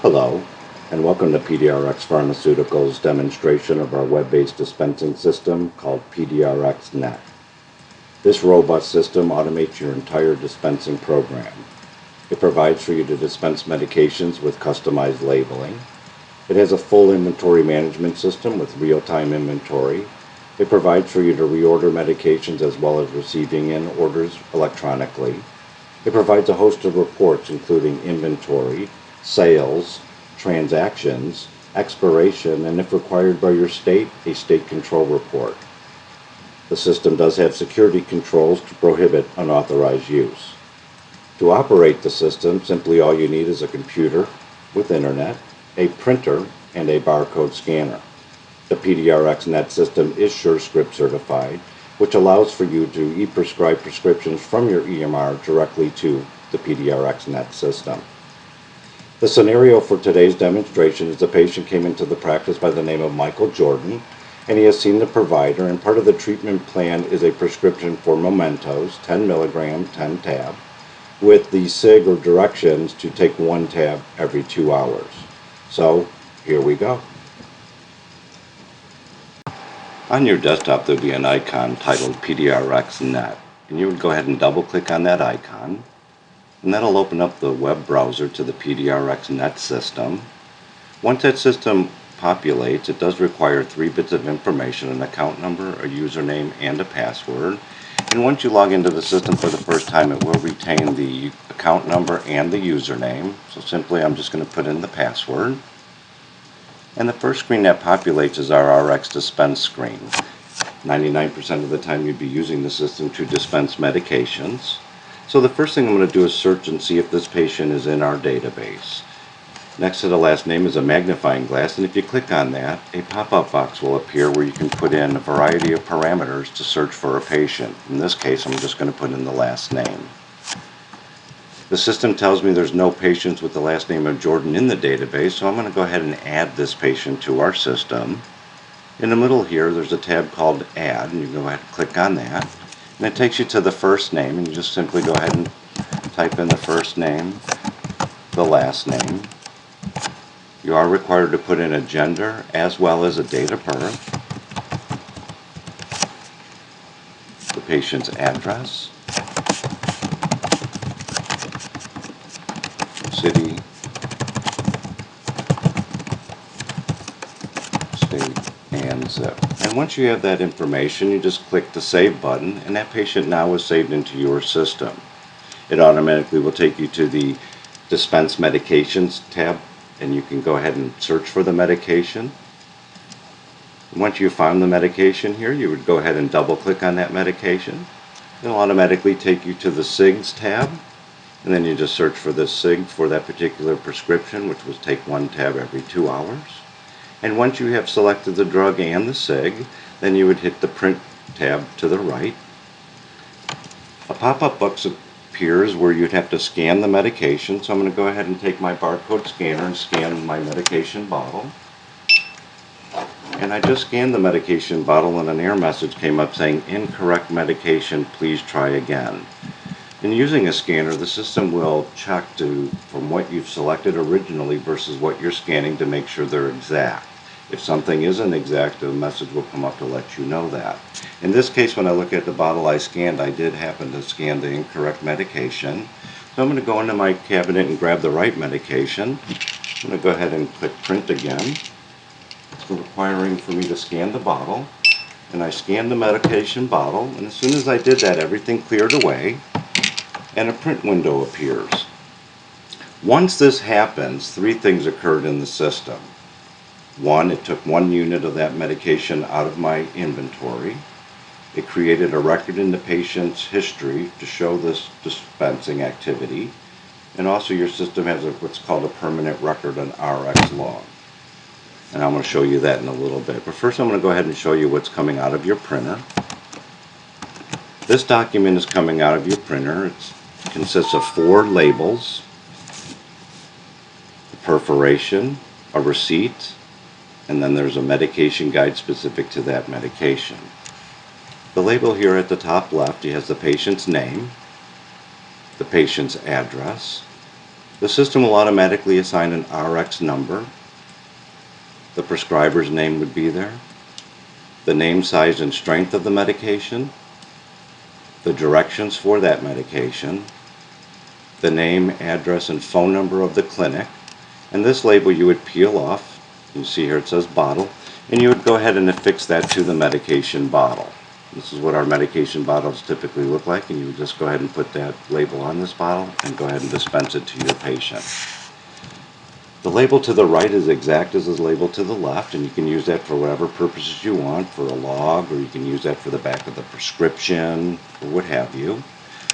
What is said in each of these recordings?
Hello, and welcome to PD-Rx Pharmaceuticals' demonstration of our web-based dispensing system called PD-RxNet. This robust system automates your entire dispensing program. It provides for you to dispense medications with customized labeling. It has a full inventory management system with real-time inventory. It provides for you to reorder medications as well as receiving in orders electronically. It provides a host of reports including inventory, sales, transactions, expiration, and if required by your state, a state control report. The system does have security controls to prohibit unauthorized use. To operate the system, simply all you need is a computer with internet, a printer, and a barcode scanner. The PD-RxNet system is SureScript certified, which allows for you to e-prescribe prescriptions from your EMR directly to the PD-RxNet system. The scenario for today's demonstration is the patient came into the practice by the name of Michael Jordan, and he has seen the provider, and part of the treatment plan is a prescription for Mementos, 10 milligram, 10 tab, with the SIG or directions to take 1 tab every 2 hours. So, here we go. On your desktop there'll be an icon titled PD-RxNet, and you would go ahead and double click on that icon, and that'll open up the web browser to the PD-RxNet system. Once that system populates, it does require 3 bits of information: an account number, a username, and a password. And once you log into the system for the first time, it will retain the account number and the username. So simply I'm just going to put in the password. And the first screen that populates is our RX dispense screen. 99% of the time you'd be using the system to dispense medications. So the first thing I'm going to do is search and see if this patient is in our database. Next to the last name is a magnifying glass, and if you click on that, a pop-up box will appear where you can put in a variety of parameters to search for a patient. In this case, I'm just going to put in the last name. The system tells me there's no patients with the last name of Jordan in the database, so I'm going to go ahead and add this patient to our system. In the middle here, there's a tab called Add, and you go ahead and click on that. And it takes you to the first name, and you just simply go ahead and type in the first name, the last name. You are required to put in a gender as well as a date of birth, the patient's address, city, state, and zip. And once you have that information, you just click the Save button, and that patient now is saved into your system. It automatically will take you to the Dispense Medications tab, and you can go ahead and search for the medication. Once you found the medication here, you would go ahead and double click on that medication. It'll automatically take you to the SIGs tab, and then you just search for the SIG for that particular prescription, which was take 1 tab every 2 hours. And once you have selected the drug and the SIG, then you would hit the Print tab to the right. A pop-up box appears where you'd have to scan the medication, so I'm going to go ahead and take my barcode scanner and scan my medication bottle. And I just scanned the medication bottle, and an error message came up saying, "Incorrect medication, please try again." In using a scanner, the system will check from what you've selected originally versus what you're scanning to make sure they're exact. If something isn't exact, a message will come up to let you know that. In this case, when I look at the bottle I scanned, I did happen to scan the incorrect medication. So I'm going to go into my cabinet and grab the right medication. I'm going to go ahead and click Print again. It's requiring for me to scan the bottle. And I scanned the medication bottle, and as soon as I did that, everything cleared away, and a print window appears. Once this happens, 3 things occurred in the system. 1, it took 1 unit of that medication out of my inventory. It created a record in the patient's history to show this dispensing activity. And also your system has what's called a permanent record, an RX log. And I'm going to show you that in a little bit. But first I'm going to go ahead and show you what's coming out of your printer. This document is coming out of your printer. It consists of 4 labels, a perforation, a receipt, and then there's a medication guide specific to that medication. The label here at the top left, he has the patient's name, the patient's address, The system will automatically assign an RX number. The prescriber's name would be there, the name, size, and strength of the medication, the directions for that medication, the name, address, and phone number of the clinic, and this label you would peel off. You see here it says bottle, and you would go ahead and affix that to the medication bottle. This is what our medication bottles typically look like, and you would just go ahead and put that label on this bottle and go ahead and dispense it to your patient. The label to the right is exact as the label to the left, and you can use that for whatever purposes you want, for a log, or you can use that for the back of the prescription, or what have you.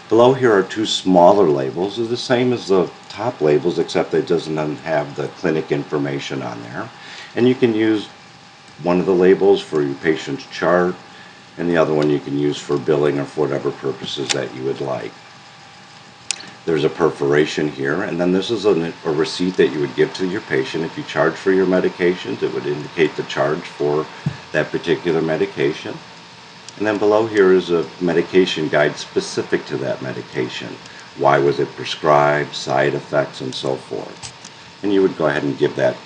Below here are two smaller labels. They're the same as the top labels, except it doesn't have the clinic information on there. And you can use one of the labels for your patient's chart, and the other one you can use for billing or for whatever purposes that you would like. There's a perforation here, and then this is a receipt that you would give to your patient. If you charge for your medications, it would indicate the charge for that particular medication. And then below here is a medication guide specific to that medication. Why was it prescribed, side effects, and so forth. And you would go ahead and give that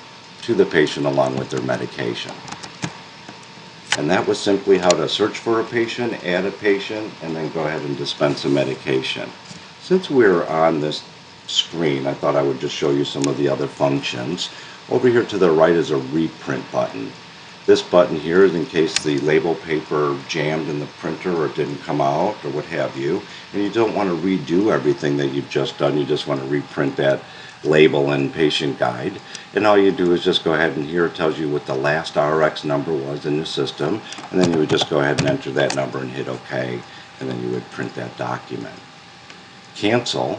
to the patient along with their medication. And that was simply how to search for a patient, add a patient, and then go ahead and dispense a medication. Since we're on this screen, I thought I would just show you some of the other functions. Over here to the right is a reprint button. This button here is in case the label paper jammed in the printer or it didn't come out or what have you, and you don't want to redo everything that you've just done. You just want to reprint that label and patient guide, and all you do is just go ahead, and here it tells you what the last RX number was in the system, and then you would just go ahead and enter that number and hit OK, and then you would print that document. Cancel,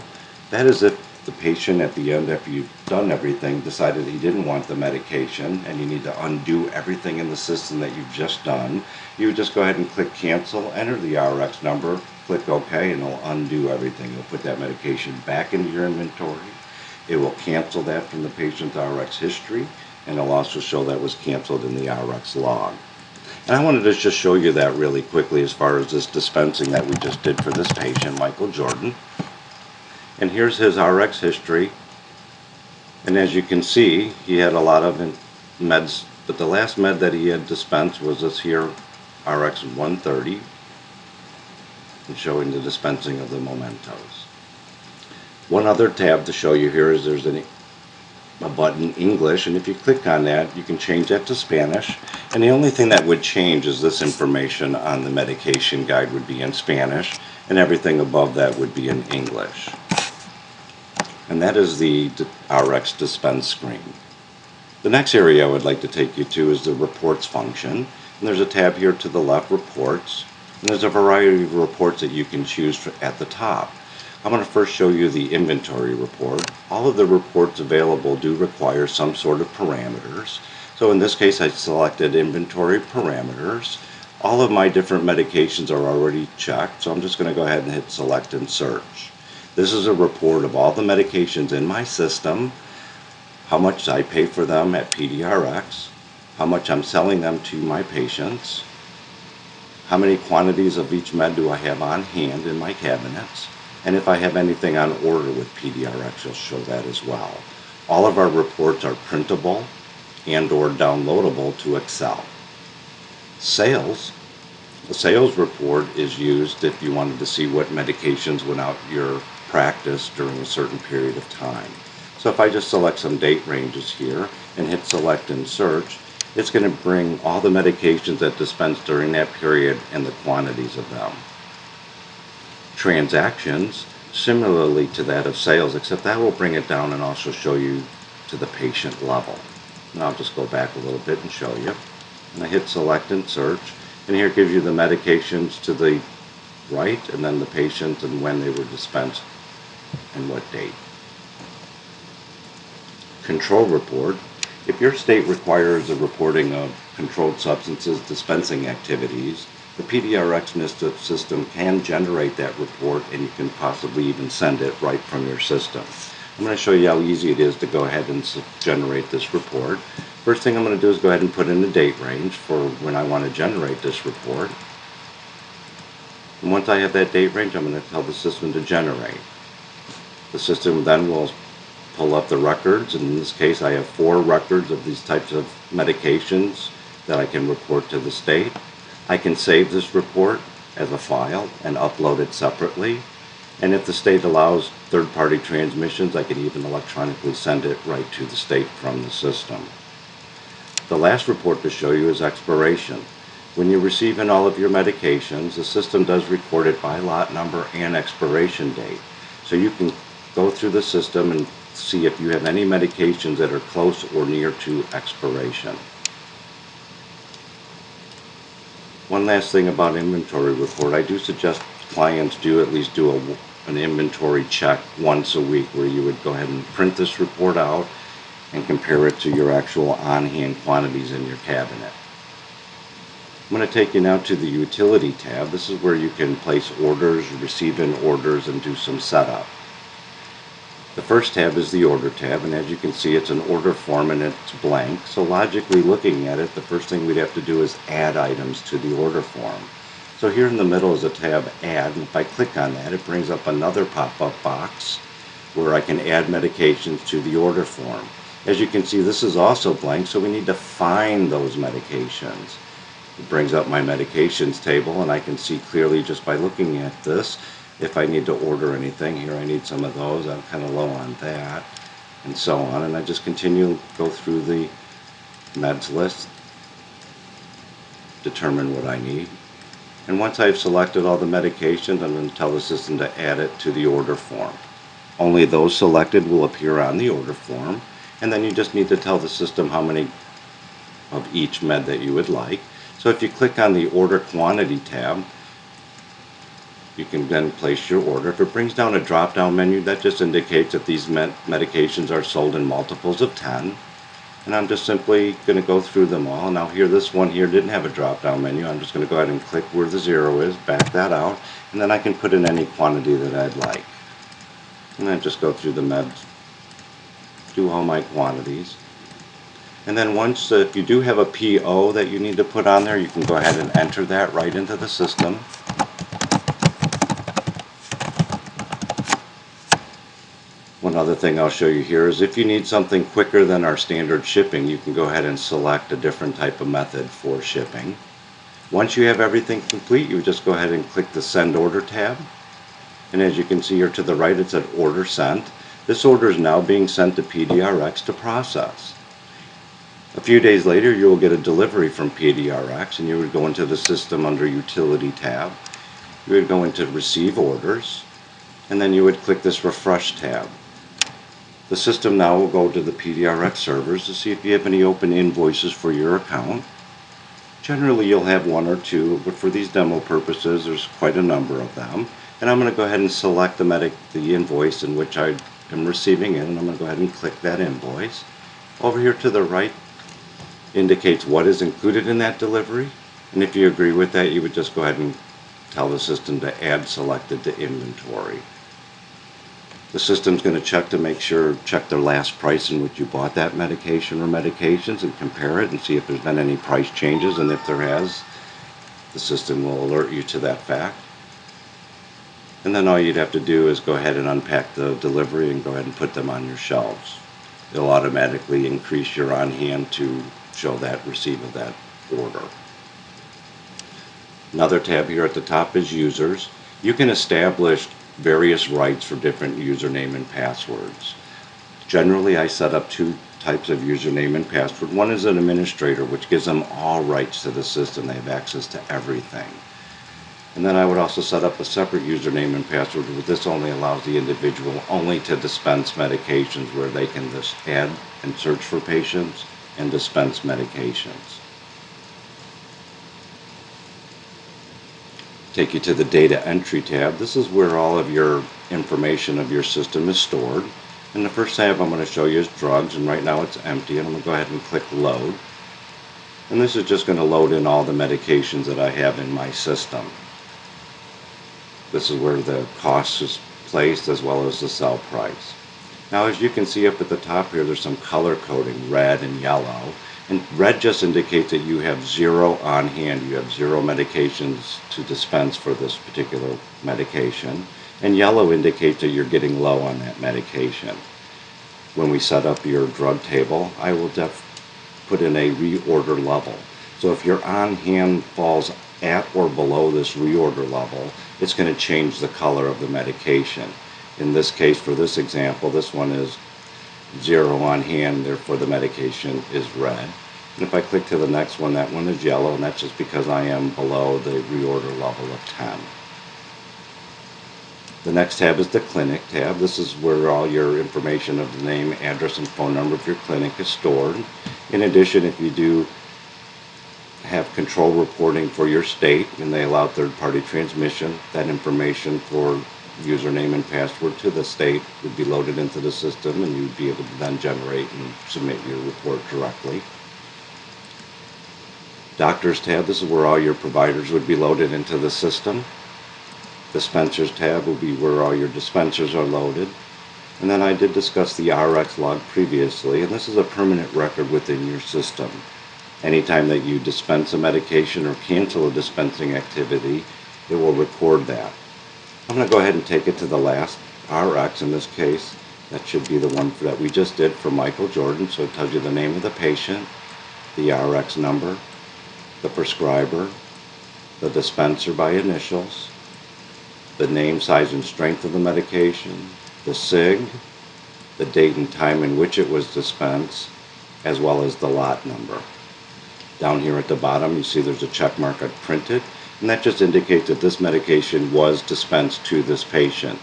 that is if the patient at the end, after you've done everything, decided he didn't want the medication and you need to undo everything in the system that you've just done. You would just go ahead and click cancel, enter the RX number, click OK, and it'll undo everything. It'll put that medication back into your inventory. It will cancel that from the patient's RX history, and it'll also show that was canceled in the RX log. And I wanted to just show you that really quickly as far as this dispensing that we just did for this patient, Michael Jordan. And here's his RX history. And as you can see, he had a lot of meds, but the last med that he had dispensed was this here, RX 130, and showing the dispensing of the mementos. One other tab to show you here is there's a button English, and if you click on that, you can change that to Spanish. And the only thing that would change is this information on the medication guide would be in Spanish, and everything above that would be in English. And that is the RX dispense screen. The next area I would like to take you to is the reports function. And there's a tab here to the left, reports, and there's a variety of reports that you can choose at the top. I'm going to first show you the inventory report. All of the reports available do require some sort of parameters. So in this case, I selected inventory parameters. All of my different medications are already checked, so I'm just going to go ahead and hit select and search. This is a report of all the medications in my system, how much I pay for them at PD-Rx, how much I'm selling them to my patients, how many quantities of each med do I have on hand in my cabinets, and if I have anything on order with PD-Rx, you'll show that as well. All of our reports are printable and or downloadable to Excel. Sales. The sales report is used if you wanted to see what medications went out your practice during a certain period of time. So if I just select some date ranges here and hit select and search, it's going to bring all the medications that dispensed during that period and the quantities of them. Transactions, similarly to that of sales, except that will bring it down and also show you to the patient level. And I'll just go back a little bit and show you. And I hit select and search, and here it gives you the medications to the right, and then the patients and when they were dispensed and what date. Control report. If your state requires a reporting of controlled substances dispensing activities, the PD-RxNet system can generate that report, and you can possibly even send it right from your system. I'm going to show you how easy it is to go ahead and generate this report. First thing I'm going to do is go ahead and put in the date range for when I want to generate this report. And once I have that date range, I'm going to tell the system to generate. The system then will pull up the records, and in this case I have 4 records of these types of medications that I can report to the state. I can save this report as a file and upload it separately. And if the state allows third-party transmissions, I can even electronically send it right to the state from the system. The last report to show you is expiration. When you receive in all of your medications, the system does record it by lot number and expiration date. So you can go through the system and see if you have any medications that are close or near to expiration. One last thing about inventory report, I do suggest clients do at least do an inventory check once a week, where you would go ahead and print this report out and compare it to your actual on-hand quantities in your cabinet. I'm going to take you now to the utility tab. This is where you can place orders, receive in orders, and do some setup. The first tab is the order tab, and as you can see, it's an order form and it's blank. So logically looking at it, the first thing we'd have to do is add items to the order form. So here in the middle is a tab Add, and if I click on that, it brings up another pop-up box where I can add medications to the order form. As you can see, this is also blank, so we need to find those medications. It brings up my medications table, and I can see clearly just by looking at this if I need to order anything. Here I need some of those, I'm kind of low on that, and so on. And I just continue to go through the meds list, determine what I need. And once I've selected all the medications, I'm going to tell the system to add it to the order form. Only those selected will appear on the order form, and then you just need to tell the system how many of each med that you would like. So if you click on the order quantity tab, you can then place your order. If it brings down a drop-down menu, that just indicates that these medications are sold in multiples of 10. And I'm just simply going to go through them all. Now here, this one here didn't have a drop-down menu. I'm just going to go ahead and click where the 0 is, back that out, and then I can put in any quantity that I'd like. And then just go through the meds, do all my quantities. And then once, if you do have a PO that you need to put on there, you can go ahead and enter that right into the system. One other thing I'll show you here is if you need something quicker than our standard shipping, you can go ahead and select a different type of method for shipping. Once you have everything complete, you just go ahead and click the Send Order tab. And as you can see here to the right, it said Order Sent. This order is now being sent to PD-Rx to process. A few days later, you will get a delivery from PD-Rx, and you would go into the system under Utility tab. You would go into Receive Orders, and then you would click this Refresh tab. The system now will go to the PD-Rx servers to see if you have any open invoices for your account. Generally you'll have 1 or 2, but for these demo purposes there's quite a number of them. And I'm going to go ahead and select the invoice in which I am receiving it, and I'm going to go ahead and click that invoice. Over here to the right indicates what is included in that delivery, and if you agree with that, you would just go ahead and tell the system to add selected to inventory. The system's going to check their last price in which you bought that medication or medications, and compare it and see if there's been any price changes, and if there has, the system will alert you to that fact. And then all you'd have to do is go ahead and unpack the delivery and go ahead and put them on your shelves. It'll automatically increase your on hand to show that receipt of that order. Another tab here at the top is Users. You can establish various rights for different username and passwords. Generally, I set up 2 types of username and password. One is an administrator, which gives them all rights to the system. They have access to everything. And then I would also set up a separate username and password, but this only allows the individual only to dispense medications, where they can just add and search for patients and dispense medications. Take you to the Data Entry tab. This is where all of your information of your system is stored. And the first tab I'm going to show you is Drugs, and right now it's empty, and I'm going to go ahead and click Load. And this is just going to load in all the medications that I have in my system. This is where the cost is placed as well as the sell price. Now, as you can see up at the top here, there's some color coding, red and yellow. And red just indicates that you have 0 on hand. You have 0 medications to dispense for this particular medication. And yellow indicates that you're getting low on that medication. when we set up your drug table, I will put in a reorder level. So if your on-hand falls at or below this reorder level, it's going to change the color of the medication. In this case, for this example, this one is 0 on hand, therefore the medication is red. And if I click to the next one, that one is yellow, and that's just because I am below the reorder level of 10. The next tab is the clinic tab. This is where all your information of the name, address, and phone number of your clinic is stored. In addition, if you do have control reporting for your state and they allow third-party transmission, that information for username and password to the state would be loaded into the system, and you'd be able to then generate and submit your report directly. Doctors tab, this is where all your providers would be loaded into the system. Dispensers tab will be where all your dispensers are loaded. And then I did discuss the RX log previously, and this is a permanent record within your system. Anytime that you dispense a medication or cancel a dispensing activity, it will record that. I'm going to go ahead and take it to the last RX in this case. That should be the one that we just did for Michael Jordan. So it tells you the name of the patient, the RX number, the prescriber, the dispenser by initials, the name, size, and strength of the medication, the SIG, the date and time in which it was dispensed, as well as the lot number. Down here at the bottom, you see there's a check mark I printed, and that just indicates that this medication was dispensed to this patient.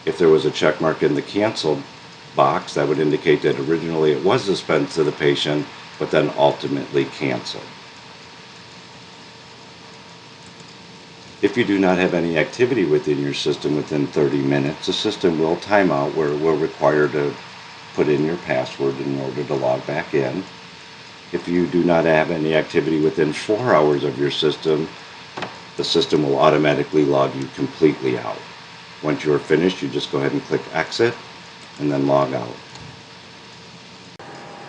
If there was a check mark in the canceled box, that would indicate that originally it was dispensed to the patient, but then ultimately canceled. If you do not have any activity within your system within 30 minutes, the system will time out where it will require to put in your password in order to log back in. If you do not have any activity within 4 hours of your system, the system will automatically log you completely out. Once you are finished, you just go ahead and click exit and then log out.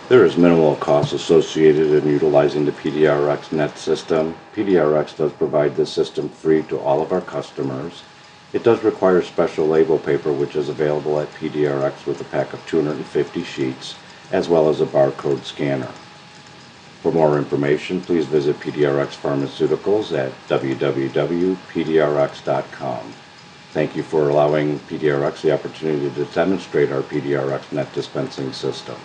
There is minimal cost associated in utilizing the PD-RxNet system. PD-Rx does provide this system free to all of our customers. It does require special label paper, which is available at PD-Rx with a pack of 250 sheets, as well as a barcode scanner. For more information, please visit PD-Rx Pharmaceuticals at www.pdrx.com. Thank you for allowing PD-Rx the opportunity to demonstrate our PD-RxNet dispensing system.